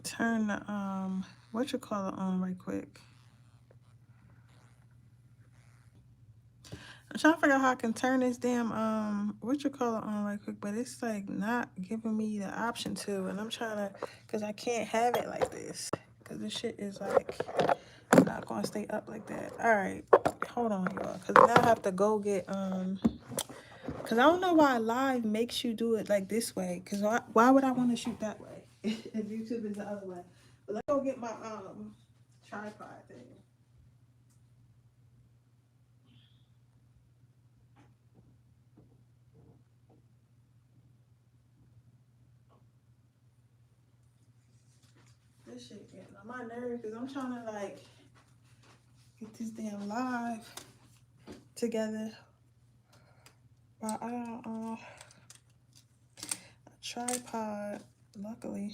turn the what you call it on right quick. I'm trying to figure out how I can turn this damn what you call it on right quick, but it's like not giving me the option to, and I'm trying to, cause I can't have it like this, cause this shit is like not gonna stay up like that. All right, hold on, y'all, cause now I have to go get cause I don't know why live makes you do it like this way, cause why would I want to shoot that way if YouTube is the other way? But let's go get my tripod thing. This shit getting on my nerves because I'm trying to like get this damn live together. But I got a tripod. Luckily,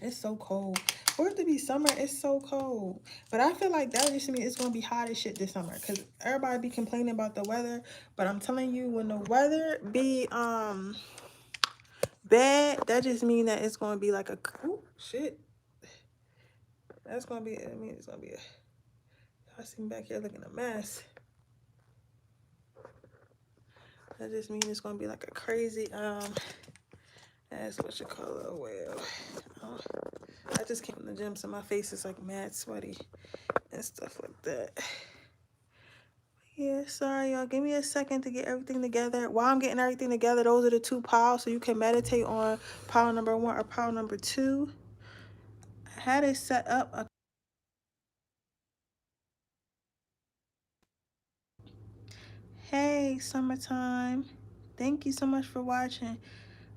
it's so cold. For it to be summer, it's so cold. But I feel like that just means it's gonna be hot as shit this summer. Cause everybody be complaining about the weather. But I'm telling you, when the weather be bad, that just mean that it's gonna be like a shit. That's gonna be, I mean, it's gonna be a, I see me back here looking a mess. That just means it's gonna be like a crazy that's what you call it. Well, I just came from the gym, so my face is like mad sweaty and stuff like that. Yeah, sorry y'all. Give me a second to get everything together. While I'm getting everything together, those are the two piles, so you can meditate on pile number 1 or pile number 2. I had it set up. Hey, summertime. Thank you so much for watching.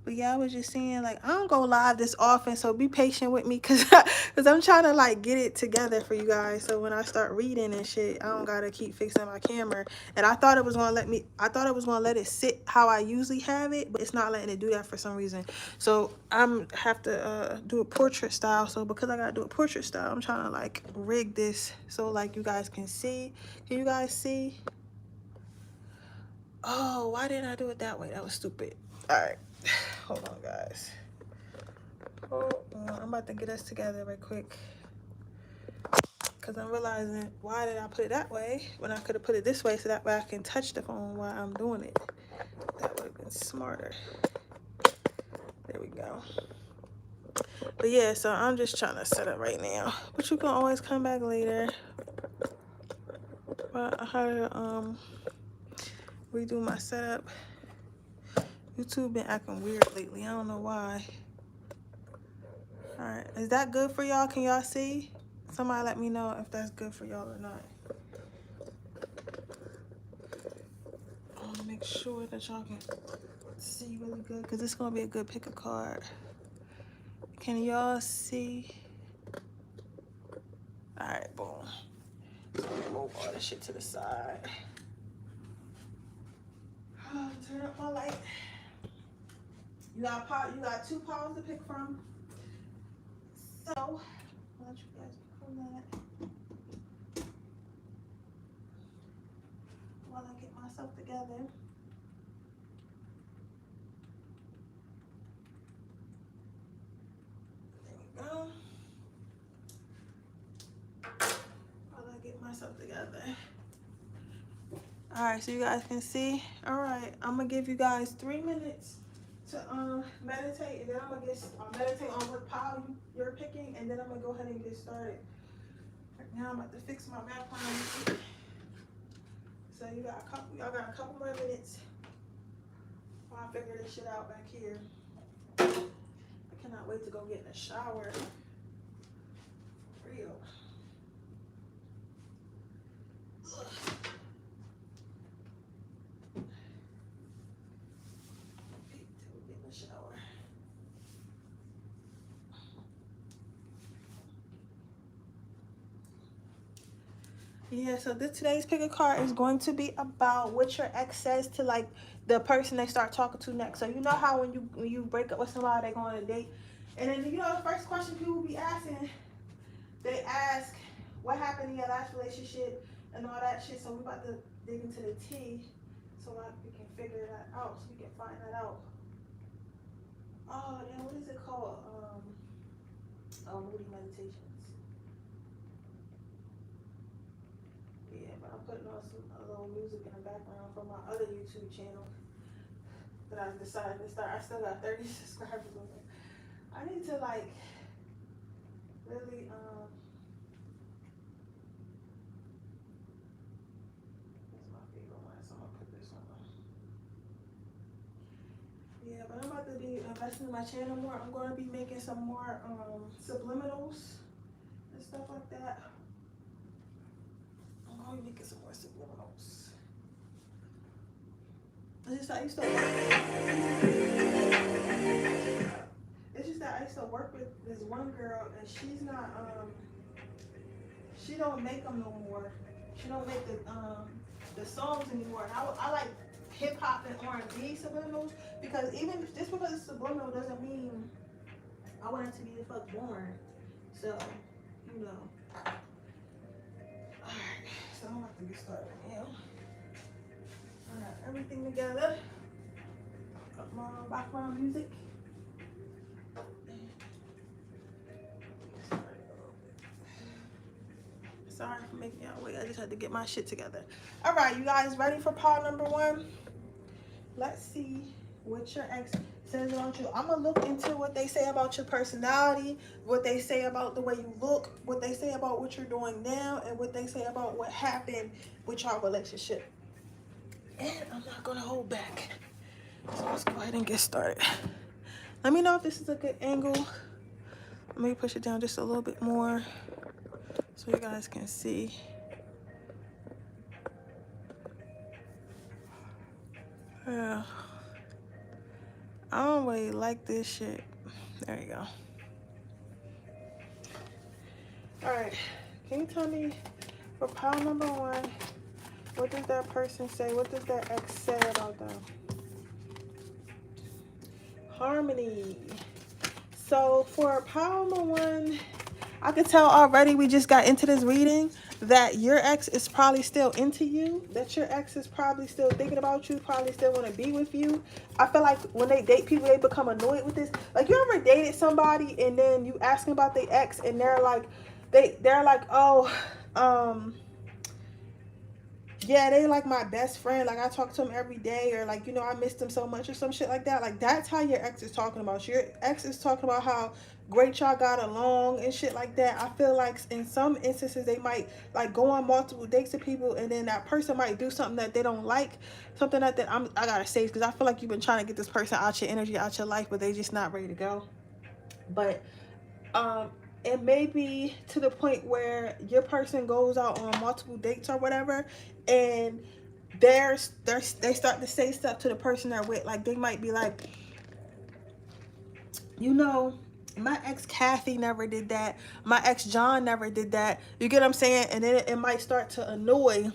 But yeah, I was just saying, like, I don't go live this often, so be patient with me because I'm trying to, like, get it together for you guys. So when I start reading and shit, I don't got to keep fixing my camera. And I thought it was going to let me, I thought it was going to let it sit how I usually have it, but it's not letting it do that for some reason. So I'm have to do a portrait style. So because I got to do a portrait style, I'm trying to, like, rig this so, like, you guys can see. Can you guys see? Oh, why didn't I do it that way? That was stupid. All right. Hold on, guys. Hold on. I'm about to get us together right quick. Because I'm realizing, why did I put it that way when I could have put it this way so that way I can touch the phone while I'm doing it. That would have been smarter. There we go. But yeah, so I'm just trying to set up right now. But you can always come back later. But I had to redo my setup. YouTube been acting weird lately. I don't know why. Alright, is that good for y'all? Can y'all see? Somebody let me know if that's good for y'all or not. I want to make sure that y'all can see really good because it's going to be a good pick a card. Can y'all see? Alright, boom. Move all this shit to the side. Turn up my light. You got 2 piles to pick from. So, I'll let you guys pick from that while I get myself together. There we go. While I get myself together. Alright, so you guys can see. Alright, I'm gonna give you guys 3 minutes to meditate, and then I'm gonna meditate on what pile you're picking, and then I'm gonna go ahead and get started. Right now I'm about to fix my background. So y'all got a couple more minutes while I figure this shit out back here. I cannot wait to go get in the shower. For real. Ugh. Wait till we get in the shower. Yeah, so today's pick a card is going to be about what your ex says to like the person they start talking to next. So you know how when you break up with somebody, they go on a date, and then you know the first question people be asking, they ask what happened in your last relationship and all that shit. So we're about to dig into the tea so like we can figure that out, so we can find that out. Oh, yeah, what is it called? Oh, Moody Meditations. Yeah, but I'm putting on some a little music in the background from my other YouTube channel that I decided to start. I still got 30 subscribers on it. I need to like really that's my favorite one, so I'm gonna put this on. Yeah, but I'm about to be investing in my channel more. I'm gonna be making some more subliminals and stuff like that. I'm gonna be making some more subliminals. It's just that I used to it's just that I used to work with this one girl and she's not she don't make them no more. She don't make the songs anymore. And I like hip hop and R&B subliminals because even if just because it's subliminal doesn't mean I want it to be the fuck born. So, you know. Alright, so I'm about to get started now. I got everything together. Got my background music. Sorry for making y'all wait. I just had to get my shit together. All right, you guys ready for pile number 1? Let's see what your ex says about you. I'm going to look into what they say about your personality, what they say about the way you look, what they say about what you're doing now, and what they say about what happened with your relationship. And I'm not going to hold back. So let's go ahead and get started. Let me know if this is a good angle. Let me push it down just a little bit more so you guys can see. Yeah. I don't really like this shit. There you go. Alright. Can you tell me for pile number 1, what does that person say? What does that ex say about them? Harmony. So for pile number 1, I could tell already we just got into this reading that your ex is probably still into you, that your ex is probably still thinking about you, probably still want to be with you. I feel like when they date people, they become annoyed with this. Like, you ever dated somebody and then you ask them about their ex and they're like, oh, yeah, they like my best friend. Like, I talk to him every day, or like, you know, I missed him so much or some shit like that. Like, that's how your ex is talking about you. Your ex is talking about how great y'all got along and shit like that. I feel like in some instances they might like go on multiple dates with people, and then that person might do something that they don't like, something that I gotta say, because I feel like you've been trying to get this person out your energy, out your life, but they just not ready to go. But it may be to the point where your person goes out on multiple dates or whatever, and they start to say stuff to the person they're with. Like, they might be like, you know, my ex Kathy never did that, my ex John never did that. You get what I'm saying? And then it might start to annoy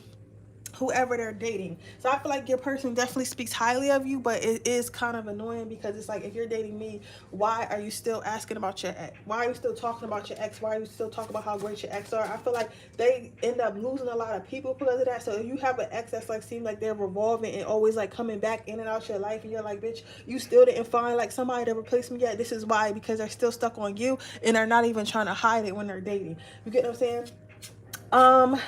whoever they're dating. So I feel like your person definitely speaks highly of you, but it is kind of annoying because it's like, if you're dating me, why are you still asking about your ex? Why are you still talking about your ex? Why are you still talking about how great your ex are? I feel like they end up losing a lot of people because of that. So if you have an ex that's like, seems like they're revolving and always like coming back in and out your life, and you're like, bitch, you still didn't find like somebody to replace me yet. This is why, because they're still stuck on you and they're not even trying to hide it when they're dating. You get what I'm saying?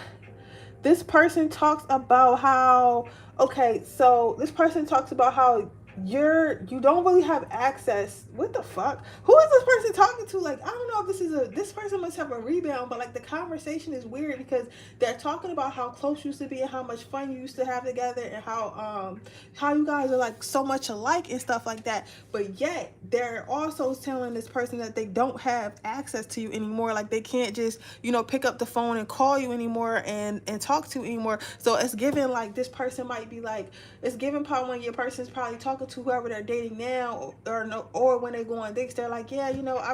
This person talks about how, okay, so this person talks about how you don't really have access. What the fuck? Who is this person talking to? Like, I don't know if this person must have a rebound, but like the conversation is weird because they're talking about how close you used to be and how much fun you used to have together, and how you guys are like so much alike and stuff like that. But yet they're also telling this person that they don't have access to you anymore. Like, they can't just, you know, pick up the phone and call you anymore and talk to you anymore. So it's given like this person might be like, it's given probably when your person's probably talking to whoever they're dating now, or when they go on dates, they're like, yeah, you know, I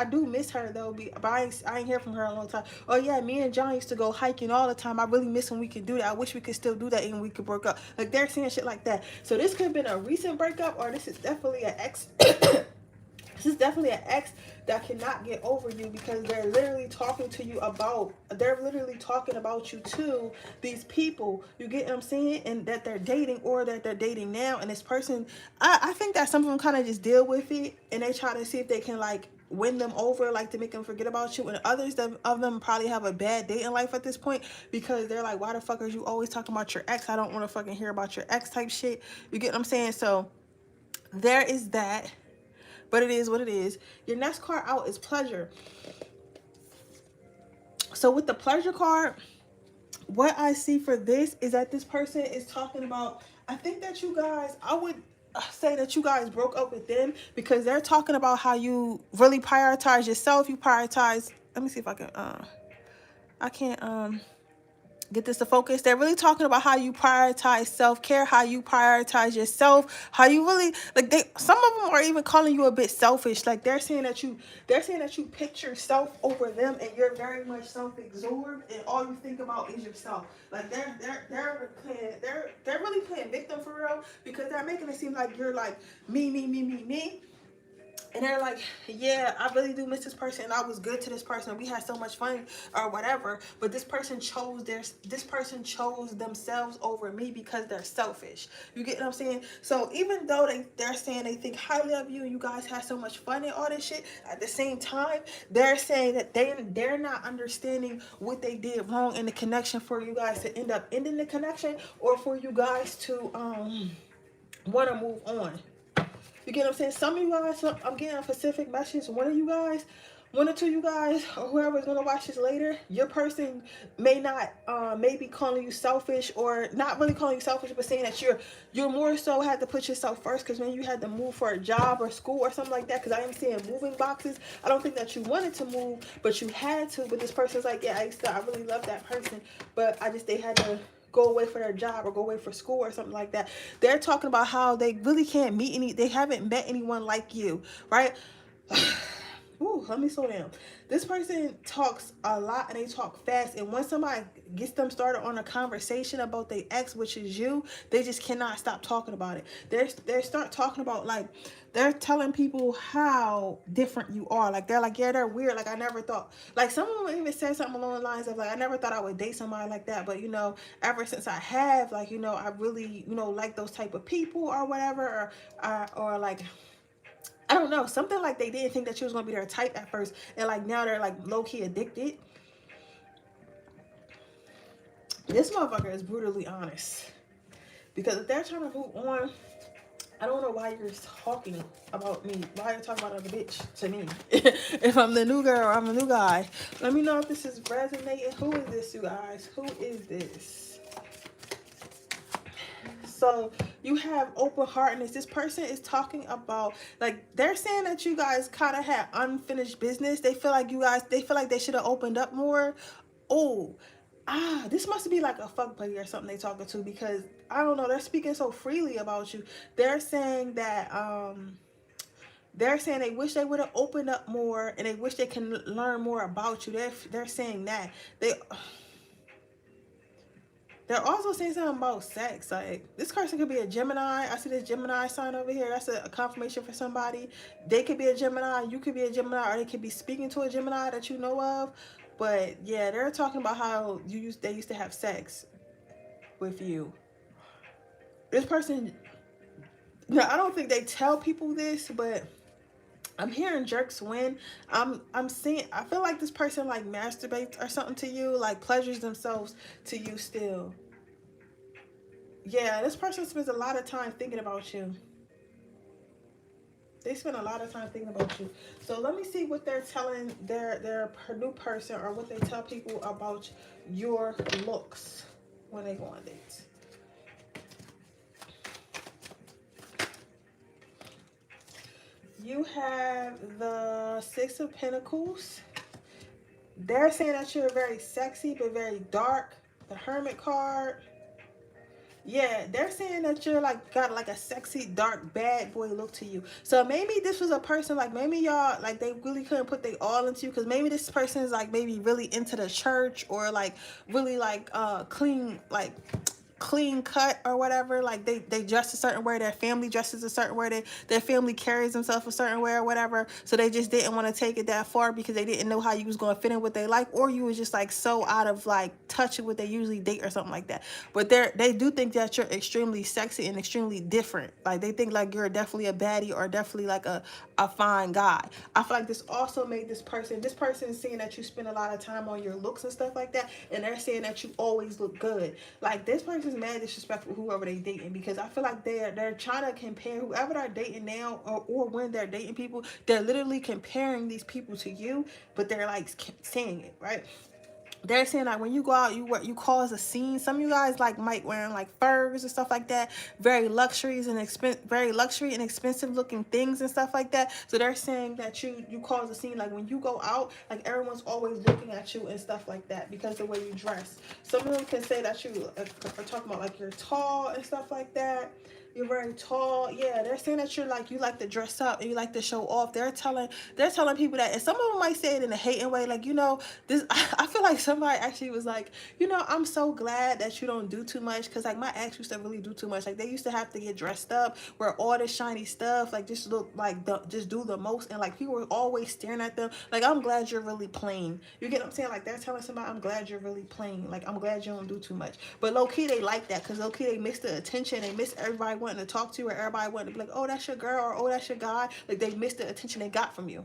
do miss her though, but I ain't hear from her in a long time. Oh yeah, me and John used to go hiking all the time. I really miss when we could do that. I wish we could still do that and we could break up. Like, they're saying shit like that. So this could have been a recent breakup, or this is definitely an ex. This is definitely an ex that cannot get over you because they're literally talking about you to these people. You get what I'm saying? And that they're dating, or that they're dating now. And this person, I think that some of them kind of just deal with it and they try to see if they can like win them over, like to make them forget about you. And others of them probably have a bad date in life at this point, because they're like, why the fuck are you always talking about your ex? I don't want to fucking hear about your ex type shit. You get what I'm saying? So there is that. But it is what it is. Your next card out is pleasure. So with the pleasure card, what I see for this is that this person is talking about, I think that you guys, I would say that you guys broke up with them because they're talking about how you really prioritize yourself. You prioritize, let me see if I can, I can't, get this to focus. They're really talking about how you prioritize self-care, how you prioritize yourself, how you really, like, some of them are even calling you a bit selfish. Like they're saying that you pick yourself over them, and you're very much self-absorbed, and all you think about is yourself. Like they're really playing victim for real, because they're making it seem like you're like me. And they're like, yeah, I really do miss this person. I was good to this person. We had so much fun or whatever. But this person chose themselves over me because they're selfish. You get what I'm saying? So even though they're saying they think highly of you and you guys had so much fun and all this shit, at the same time, they're saying that they're not understanding what they did wrong in the connection for you guys to end up ending the connection, or for you guys to want to move on. You get what I'm saying? Some of you guys, I'm getting a specific message. One of you guys, one or two of you guys, or whoever is going to watch this later, your person may not, may be calling you selfish, or not really calling you selfish, but saying that you're more so had to put yourself first, because when you had to move for a job or school or something like that, because I am seeing moving boxes. I don't think that you wanted to move, but you had to. But this person's like, yeah, I really love that person, but they had to go away for their job or go away for school or something like that. They're talking about how they really can't meet they haven't met anyone like you, right? Ooh, let me slow down. This person talks a lot and they talk fast, and when somebody gets them started on a conversation about their ex, which is you, they just cannot stop talking about it. They start talking about, like, they're telling people how different you are. Like, they're like, yeah, they're weird. Like, I never thought, like, someone even said something along the lines of, like, I never thought I would date somebody like that, but, you know, ever since I have, like, you know, I really, you know, like those type of people or whatever, or like, I don't know, something like they didn't think that you was going to be their type at first, and like now they're like low-key addicted. This motherfucker is brutally honest, because if they're trying to move on, I don't know why you're talking about me. Why you're talking about another bitch to me? If I'm the new girl or I'm the new guy. Let me know if this is resonating. Who is this, you guys? Who is this? So you have open heartedness. This person is talking about, like, they're saying that you guys kind of had unfinished business. They feel like they should have opened up more. Oh, this must be like a fuck buddy or something they talking to, because I don't know, they're speaking so freely about you. They're saying that they wish they would have opened up more, and they wish they can learn more about you. They're saying that they're also saying something about sex. Like, this person could be a Gemini. I see this Gemini sign over here. That's a confirmation for somebody. They could be a Gemini. You could be a Gemini, or they could be speaking to a Gemini that you know of. But yeah, they're talking about how they used to have sex with you. This person, no, I don't think they tell people this, but I'm hearing jerks win. I'm seeing, I feel like this person like masturbates or something to you, like pleasures themselves to you still. Yeah, this person spends a lot of time thinking about you. They spend a lot of time thinking about you. So let me see what they're telling their new person, or what they tell people about your looks when they go on dates. You have the Six of Pentacles. They're saying that you're very sexy but very dark. The Hermit card. Yeah, they're saying that you're like got like a sexy, dark, bad boy look to you. So maybe this was a person, like maybe y'all, like they really couldn't put they all into you, because maybe this person is like maybe really into the church, or like really like clean clean cut or whatever, like they dress a certain way, their family dresses a certain way, their family carries themselves a certain way or whatever, so they just didn't want to take it that far because they didn't know how you was going to fit in what they like, or you was just like so out of like touch with what they usually date or something like that. But they do think that you're extremely sexy and extremely different. Like they think like you're definitely a baddie or definitely like a fine guy. I feel like this also made this person seeing that you spend a lot of time on your looks and stuff like that, and they're saying that you always look good. Like this person's mad disrespectful whoever they dating, because I feel like they're trying to compare whoever they're dating now, or when they're dating people, they're literally comparing these people to you, but they're like saying it, right? They're saying like when you go out, you cause a scene. Some of you guys like might wearing like furs and stuff like that, very luxury and expensive looking things and stuff like that. So they're saying that you cause a scene, like when you go out, like everyone's always looking at you and stuff like that because the way you dress. Some of them can say that you are talking about like you're tall and stuff like that. You're very tall. Yeah, they're saying that you like to dress up and you like to show off. They're telling people that, and some of them might say it in a hating way, like, you know, this. I feel like somebody actually was like, you know, I'm so glad that you don't do too much, because like my ex used to really do too much. Like they used to have to get dressed up, wear all this shiny stuff, like just look like just do the most, and like people were always staring at them. Like, I'm glad you're really plain. You get what I'm saying? Like they're telling somebody, I'm glad you're really plain. Like I'm glad you don't do too much. But low key they like that, because low key they miss the attention. They miss everybody wanting to talk to you, or everybody wanting to be like, oh, that's your girl, or oh, that's your guy. Like they miss the attention they got from you.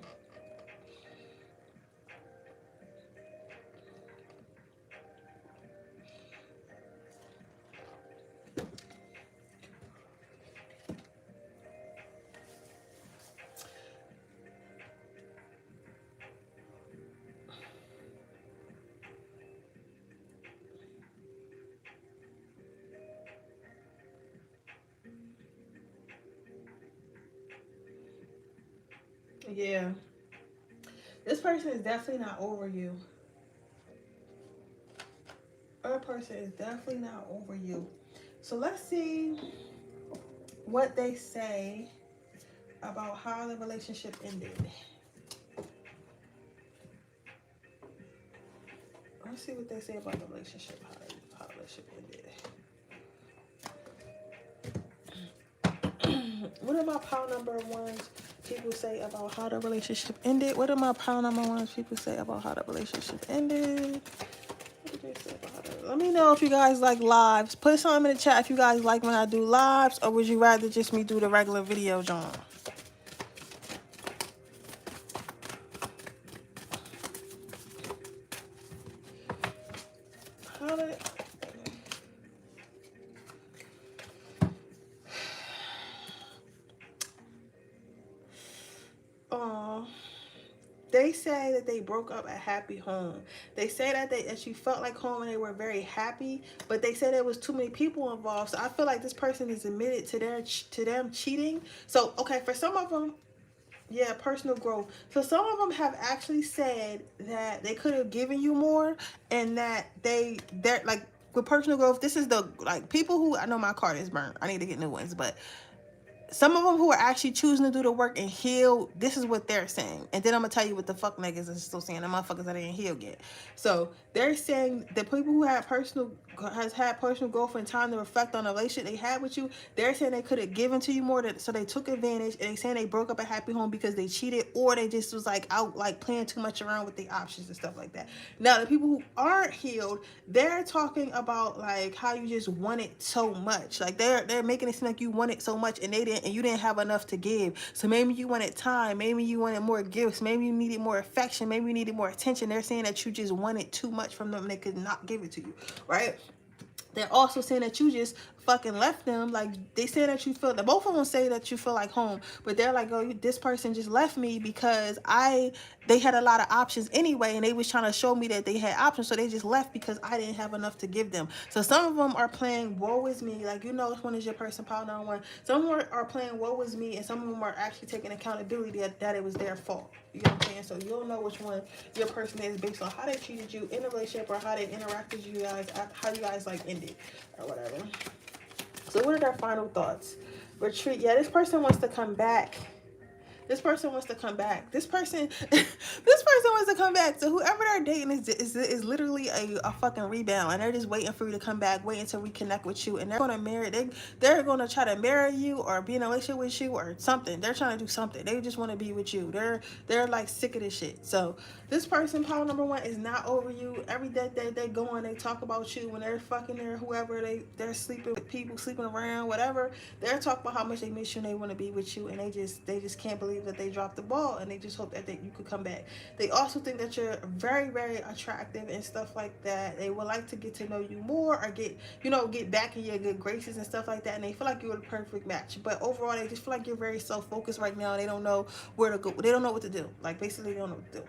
Yeah. This person is definitely not over you. Other person is definitely not over you. So let's see what they say about how the relationship ended. Let's see what they say about the relationship, how the relationship ended. What are my pile number ones people say about how the relationship ended? What are my pile number ones people say about how the relationship ended? What did they say about it? Let me know if you guys like lives. Put something in the chat if you guys like when I do lives, or would you rather just me do the regular video, John? How did... They say that they broke up a happy home. They say that she felt like home and they were very happy, but they said there was too many people involved. So I feel like this person is admitted to them cheating. So okay, for some of them, yeah, personal growth. So some of them have actually said that they could have given you more, and that they're like, with personal growth, this is the like people who, I know my card is burnt, I need to get new ones, but some of them who are actually choosing to do the work and heal, this is what they're saying. And then I'm going to tell you what the fuck niggas is still saying, the motherfuckers that ain't healed yet. So they're saying the people who has had personal growth and time to reflect on the relationship they had with you, they're saying they could have given to you more, so they took advantage, and they saying they broke up a happy home because they cheated, or they just was like out like playing too much around with the options and stuff like that. Now the people who aren't healed, they're talking about like how you just want it so much. Like they're making it seem like you want it so much, and you didn't have enough to give. So maybe you wanted time, maybe you wanted more gifts, maybe you needed more affection, maybe you needed more attention. They're saying that you just wanted too much from them, and they could not give it to you, right? They're also saying that you just fucking left them. Like they say that you feel that, both of them say that you feel like home, but they're like, oh, this person just left me because they had a lot of options anyway, and they was trying to show me that they had options, so they just left because I didn't have enough to give them. So some of them are playing woe is me, like, you know, which one is your person, pile number one. Some of them are playing woe is me, and some of them are actually taking accountability that it was their fault. You know what I'm saying? So you'll know which one your person is based on how they treated you in a relationship, or how they interacted with you guys, how you guys like ended or whatever. So what are their final thoughts? Retreat. Yeah, this person wants to come back. This person wants to come back. This person this person wants to come back. So whoever they're dating is literally a fucking rebound, and they're just waiting for you to come back, waiting to reconnect with you, and they're gonna marry. They're gonna try to marry you or be in a relationship with you or something. They're trying to do something. They just want to be with you. They're like sick of this shit. So this person, pile number one, is not over you. Every day they go on, they talk about you when they're fucking there, whoever they're sleeping with, people sleeping around, whatever. They're talking about how much they miss you and they want to be with you, and they just can't believe that they dropped the ball, and they just hope that you could come back. They also think that you're very, very attractive and stuff like that. They would like to get to know you more or get back in your good graces and stuff like that, and they feel like you're the perfect match. But overall, they just feel like you're very self-focused right now. They don't know where to go. They don't know what to do. Like, basically, they don't know what to do.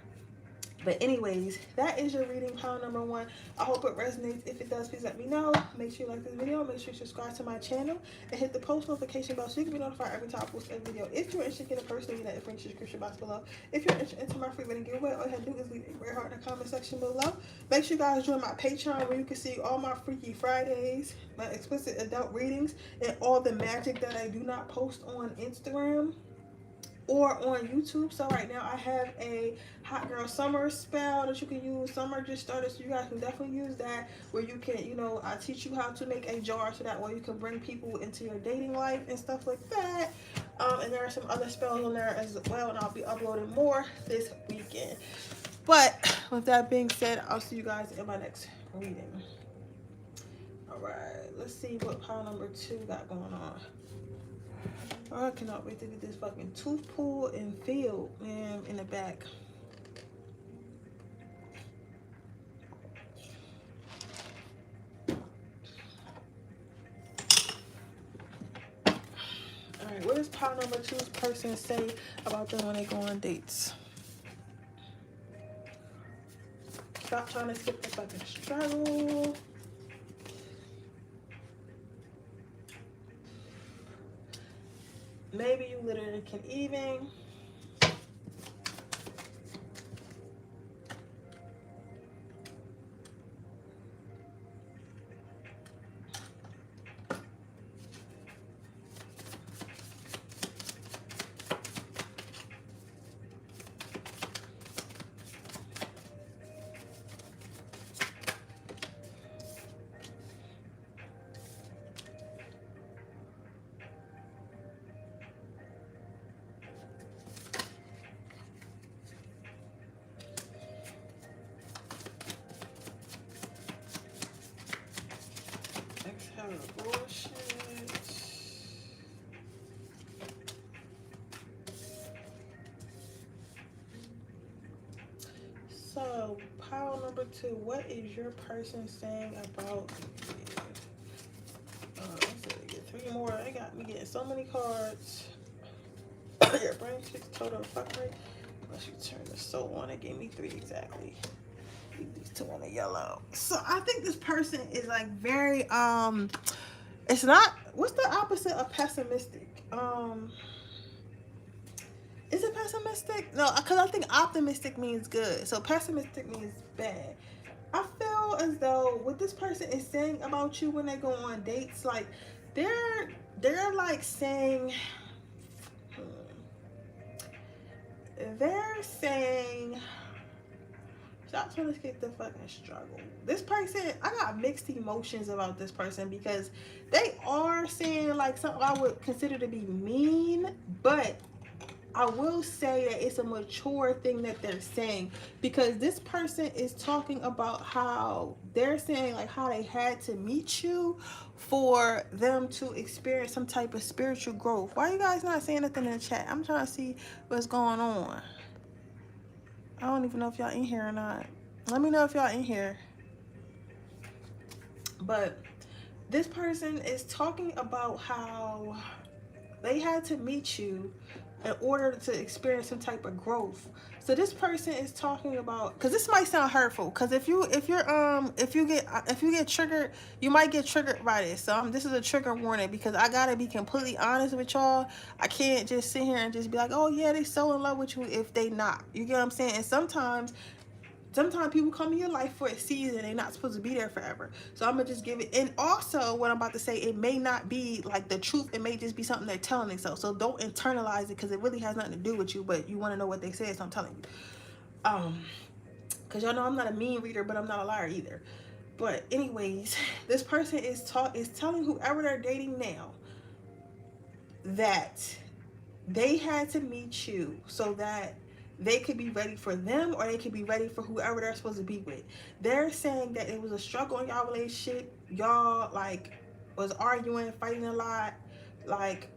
But anyways, that is your reading, pile number one. I hope it resonates. If it does, please let me know. Make sure you like this video. Make sure you subscribe to my channel and hit the post notification bell so you can be notified every time I post a video. If you're interested in getting a personal reading, link in the description box below. If you're interested in my free reading giveaway, all you have to do is leave a red heart in the comment section below. Make sure you guys join my Patreon where you can see all my Freaky Fridays, my explicit adult readings, and all the magic that I do not post on Instagram or on YouTube. So right now I have a hot girl summer spell that you can use. Summer just started, so you guys can definitely use that, where you can, I teach you how to make a jar so that way you can bring people into your dating life and stuff like that. And there are some other spells on there as well, and I'll be uploading more this weekend. But with that being said, I'll see you guys in my next reading. All right, let's see what pile number two got going on. Oh, I cannot wait to get this fucking tooth pulled and filled, man, in the back. Alright, what does pile number two's person say about them when they go on dates? Stop trying to skip the fucking struggle. Maybe you literally can even. Bullshit. So, pile number two, what is your person saying about you? Let's see, get three more. They got me getting so many cards. Your brain six total fuckery. Unless you turn the soul on, it gave me three exactly. These two on the yellow. So I think this person is like very it's not, what's the opposite of pessimistic? Is it pessimistic? No, because I think optimistic means good, so pessimistic means bad. I feel as though what this person is saying about you when they go on dates, like they're like saying stop trying to skip the fucking struggle. This person, I got mixed emotions about this person, because they are saying like something I would consider to be mean, but I will say that it's a mature thing that they're saying, because this person is talking about how they're saying like how they had to meet you for them to experience some type of spiritual growth. Why are you guys not saying nothing in the chat? I'm trying to see what's going on. I don't even know if y'all in here or not. Let me know if y'all in here. But this person is talking about how they had to meet you in order to experience some type of growth. So this person is talking about, because this might sound hurtful, because if you get triggered, you might get triggered by this. So this is a trigger warning, because I gotta be completely honest with y'all. I can't just sit here and just be like, oh yeah, they so in love with you if they not. You get what I'm saying? And sometimes sometimes people come in your life for a season, they're not supposed to be there forever. So I'm gonna just give it. And also what I'm about to say, it may not be like the truth, it may just be something they're telling themselves. So don't internalize it, because it really has nothing to do with you, but you want to know what they said, so I'm telling you. Because y'all know I'm not a mean reader, but I'm not a liar either. But anyways, this person is telling whoever they're dating now that they had to meet you so that they could be ready for them, or they could be ready for whoever they're supposed to be with. They're saying that it was a struggle in y'all relationship. Y'all like was arguing, fighting a lot. Like,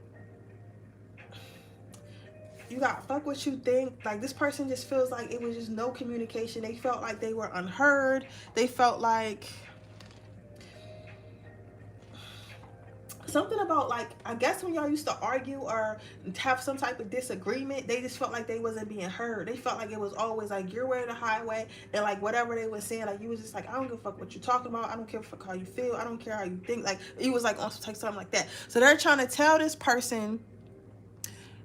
you got fuck what you think. Like, this person just feels like it was just no communication. They felt like they were unheard. They felt like something about, like, I guess when y'all used to argue or have some type of disagreement, they just felt like they wasn't being heard. They felt like it was always like your way or the highway, and like whatever they were saying, like you was just like, I don't give a fuck what you're talking about. I don't care fuck how you feel. I don't care how you think. Like, it was like on something like that. So they're trying to tell this person.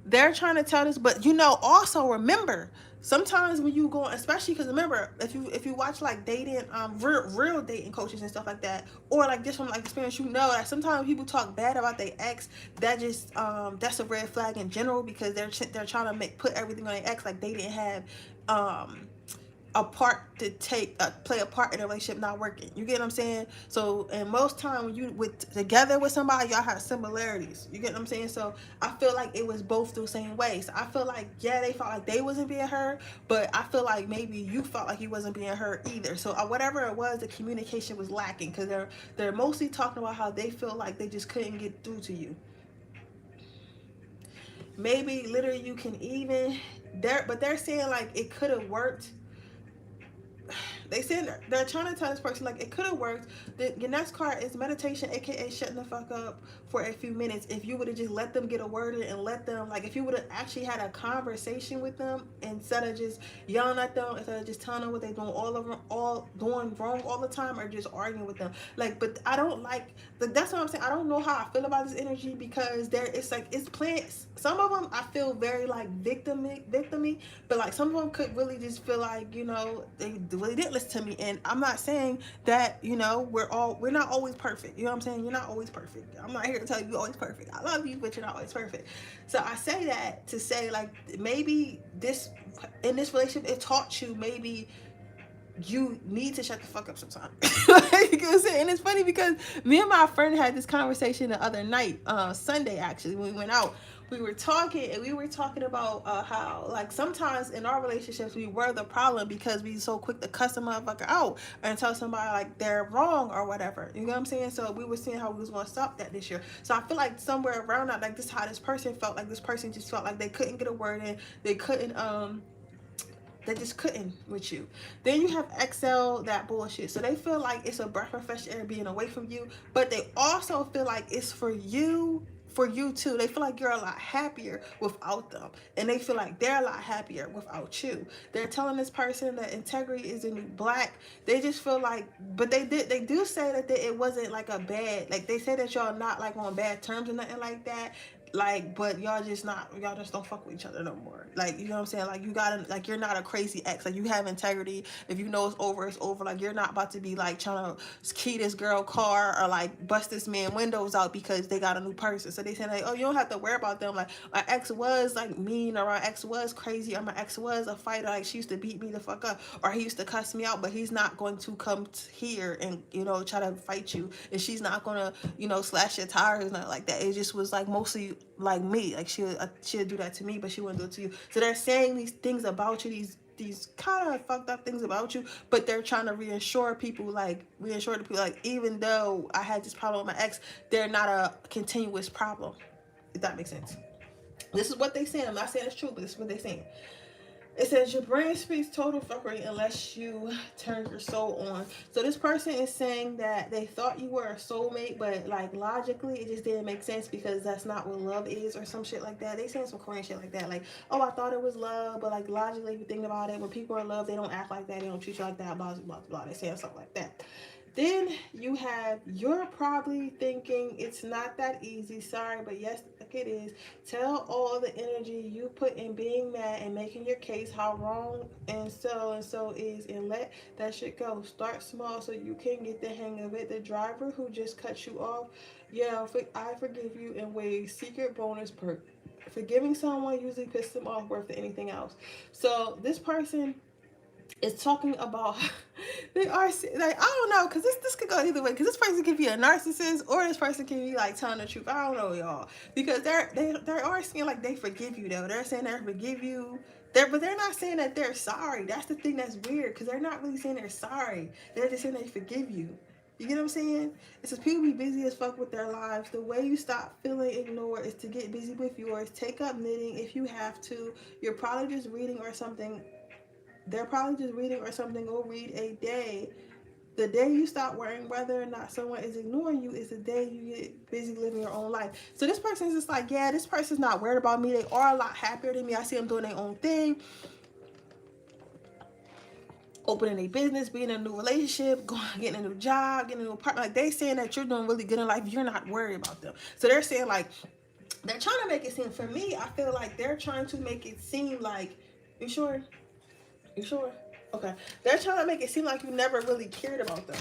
They're trying to tell this, but also remember, sometimes when you go, especially because remember, if you watch like dating, real dating coaches and stuff like that, or like just from like experience, like sometimes people talk bad about their ex, that just that's a red flag in general, because they're trying to put everything on their ex, like they didn't have a part to play a part in a relationship not working. You get what I'm saying? So, and most time when you together with somebody, y'all have similarities. You get what I'm saying? So I feel like it was both the same way. So I feel like, yeah, they felt like they wasn't being heard, but I feel like maybe you felt like you wasn't being heard either. So whatever it was, the communication was lacking, because they're mostly talking about how they feel like they just couldn't get through to you. Maybe literally you can even but they're saying like it could have worked. They said they're trying to tell this person like it could have worked. Your next card is meditation, aka shutting the fuck up for a few minutes. If you would have just let them get a word in and let them, like, if you would have actually had a conversation with them instead of just yelling at them, instead of just telling them what they're doing all doing wrong all the time, or just arguing with them. Like, but I don't like that's what I'm saying. I don't know how I feel about this energy, because it's plants. Some of them I feel very like victimy, but like some of them could really just feel like, they really didn't listen to me. And I'm not saying that, we're not always perfect. You know what I'm saying? You're not always perfect. I'm not here to tell you you're always perfect. I love you, but you're not always perfect. So I say that to say, like, maybe in this relationship, it taught you maybe you need to shut the fuck up sometimes. Like, you know what I'm saying? And it's funny because me and my friend had this conversation the other night, Sunday actually, when we went out. We were talking, and we were talking about how, like, sometimes in our relationships we were the problem because we so quick to cuss a motherfucker out and tell somebody like they're wrong or whatever. You know what I'm saying? So we were seeing how we was going to stop that this year. So I feel like somewhere around that, like, this is how this person felt. Like, this person just felt like they couldn't get a word in. They just couldn't with you. Then you have XL, that bullshit. So they feel like it's a breath of fresh air being away from you, but they also feel like it's for you too. They feel like you're a lot happier without them, and they feel like they're a lot happier without you. They're telling this person that integrity is the new black. They just feel like, but they do say that it wasn't like a bad, like, they say that y'all not like on bad terms or nothing like that. Like, but y'all just don't fuck with each other no more. Like, you know what I'm saying? Like, you gotta, like, you're not a crazy ex. Like, you have integrity. If you know it's over, it's over. Like, you're not about to be like trying to key this girl car or like bust this man windows out because they got a new person. So they say like, oh, you don't have to worry about them. Like, my ex was like mean, or my ex was crazy, or my ex was a fighter. Like, she used to beat me the fuck up, or he used to cuss me out, but he's not going to come here and, try to fight you. And she's not gonna, slash your tires and nothing like that. It just was like mostly like me. Like, she'll do that to me, but she wouldn't do it to you. So they're saying these things about you, these kind of fucked up things about you, but they're trying to reassure the people, like, even though I had this problem with my ex, they're not a continuous problem, if that makes sense. This is what they saying. I'm not saying it's true, but this is what they're saying. It says your brain speaks total fuckery unless you turn your soul on. So this person is saying that they thought you were a soulmate, but like logically it just didn't make sense because that's not what love is, or some shit like that. They saying some Korean shit like that. Like, oh, I thought it was love, but like logically if you think about it, when people are in love, they don't act like that. They don't treat you like that, blah, blah, blah. They saying something like that. Then you have, you're probably thinking it's not that easy. Sorry, but yes, like it is. Tell all the energy you put in being mad and making your case how wrong and so is, and let that shit go. Start small so you can get the hang of it. The driver who just cut you off, yeah, I forgive you in ways. Secret bonus perk. Forgiving someone usually pisses them off worth anything else. So this person is talking about they are like, I don't know, because this could go either way, because this person could be a narcissist or this person can be like telling the truth. I don't know, y'all, because they are saying like they forgive you though. They're saying they forgive you, but they're not saying that they're sorry. That's the thing that's weird, because they're not really saying they're sorry. They're just saying they forgive you. You get what I'm saying? It says people be busy as fuck with their lives. The way you stop feeling ignored is to get busy with yours. Take up knitting if you have to. You're probably just reading or something. They're probably just reading or something. Go read a day. The day you stop worrying whether or not someone is ignoring you is the day you get busy living your own life. So this person's just like, yeah, this person's not worried about me. They are a lot happier than me. I see them doing their own thing, opening a business, being in a new relationship, going, getting a new job, getting a new apartment. Like, they saying that you're doing really good in life. You're not worried about them. So they're saying like, they're trying to make it seem, for me, I feel like they're trying to make it seem like, you sure? You sure? Okay. They're trying to make it seem like you never really cared about them.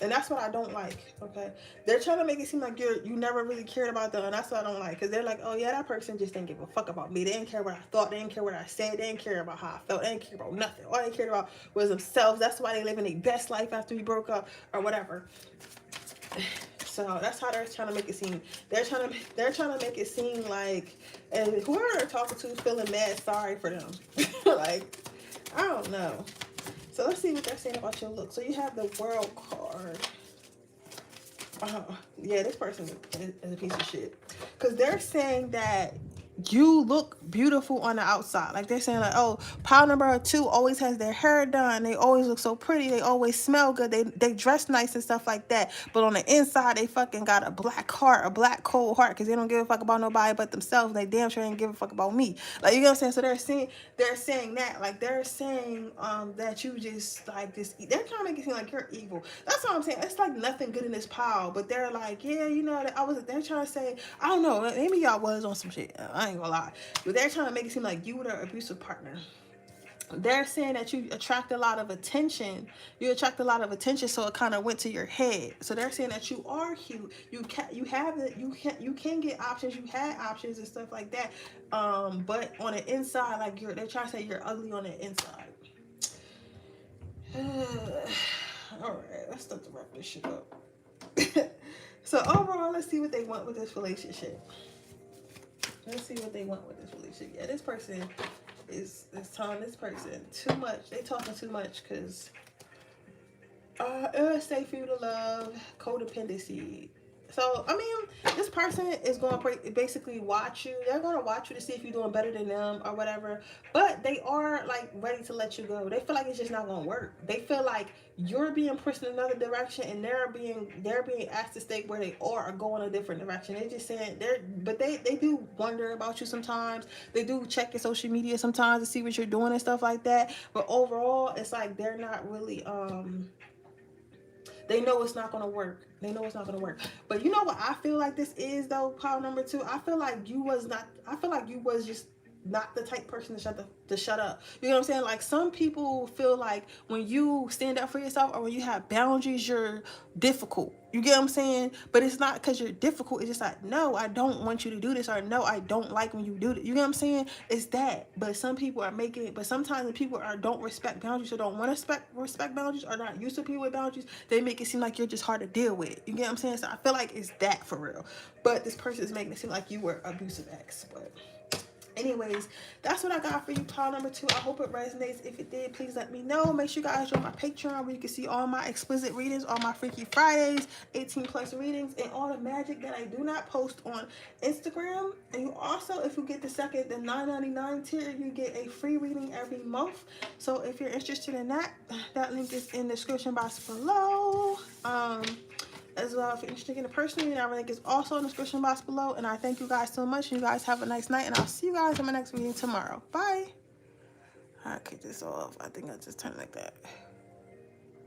And that's what I don't like. Okay. They're trying to make it seem like you never really cared about them. And that's what I don't like. Because they're like, oh yeah, that person just didn't give a fuck about me. They didn't care what I thought. They didn't care what I said. They didn't care about how I felt. They didn't care about nothing. All they cared about was themselves. That's why they live in their best life after we broke up or whatever. So that's how they're trying to make it seem. They're trying to make it seem like, and whoever they're talking to is feeling mad sorry for them. Like, I don't know. So let's see what they're saying about your look. So you have the World card. Yeah, this person is a piece of shit. Because they're saying that you look beautiful on the outside. Like, they're saying like, oh, pile number 2 always has their hair done. They always look so pretty. They always smell good. They dress nice and stuff like that. But on the inside, they fucking got a black heart, a black cold heart, because they don't give a fuck about nobody but themselves. They damn sure ain't give a fuck about me. Like, you know what I'm saying? So they're saying that. Like, they're saying that you just like this. They're trying to make it seem like you're evil. That's what I'm saying. It's like nothing good in this pile. But they're like, yeah, you know, they're trying to say, I don't know, maybe y'all was on some shit. I ain't gonna lie. But they're trying to make it seem like you were their abusive partner. They're saying that you attract a lot of attention. You attract a lot of attention, so it kind of went to your head. So they're saying that you are cute. You can get options. You had options and stuff like that. But on the inside, like they're trying to say you're ugly on the inside. All right, let's start to wrap this shit up. So overall, let's see what they want with this relationship. Let's see what they want with this relationship. Yeah, this person is telling this person too much. They talking too much because it was safe for you to love, codependency. So, I mean, this person is going to basically watch you. They're going to watch you to see if you're doing better than them or whatever. But they are, like, ready to let you go. They feel like it's just not going to work. They feel like you're being pushed in another direction and they're being asked to stay where they are or go in a different direction. They're just saying, they do wonder about you sometimes. They do check your social media sometimes to see what you're doing and stuff like that. But overall, it's like they're not really, they know it's not going to work. They know it's not going to work. But you know what I feel like this is, though, pile number 2? I feel like you was just not the type person to shut up. You know what I'm saying? Like, some people feel like when you stand up for yourself or when you have boundaries, you're difficult. You get what I'm saying? But it's not because you're difficult. It's just like, no, I don't want you to do this, or no, I don't like when you do this. You get what I'm saying? It's that. But some people are making it. But sometimes when people don't respect boundaries or don't want to respect boundaries or not used to people with boundaries, they make it seem like you're just hard to deal with. You get what I'm saying? So I feel like it's that for real. But this person is making it seem like you were abusive ex. But anyways, that's what I got for you, pile number 2. I hope it resonates. If it did, please let me know. Make sure you guys join my Patreon where you can see all my explicit readings, all my Freaky Fridays, 18+ readings, and all the magic that I do not post on Instagram. And you also, if you get the $9.99 tier, you get a free reading every month. So if you're interested in that, that link is in the description box below. As well, if you're interested in it personally, that link is also in the description box below. And I thank you guys so much. You guys have a nice night, and I'll see you guys in my next reading tomorrow. Bye. I'll kick this off. I think I'll just turn it like that.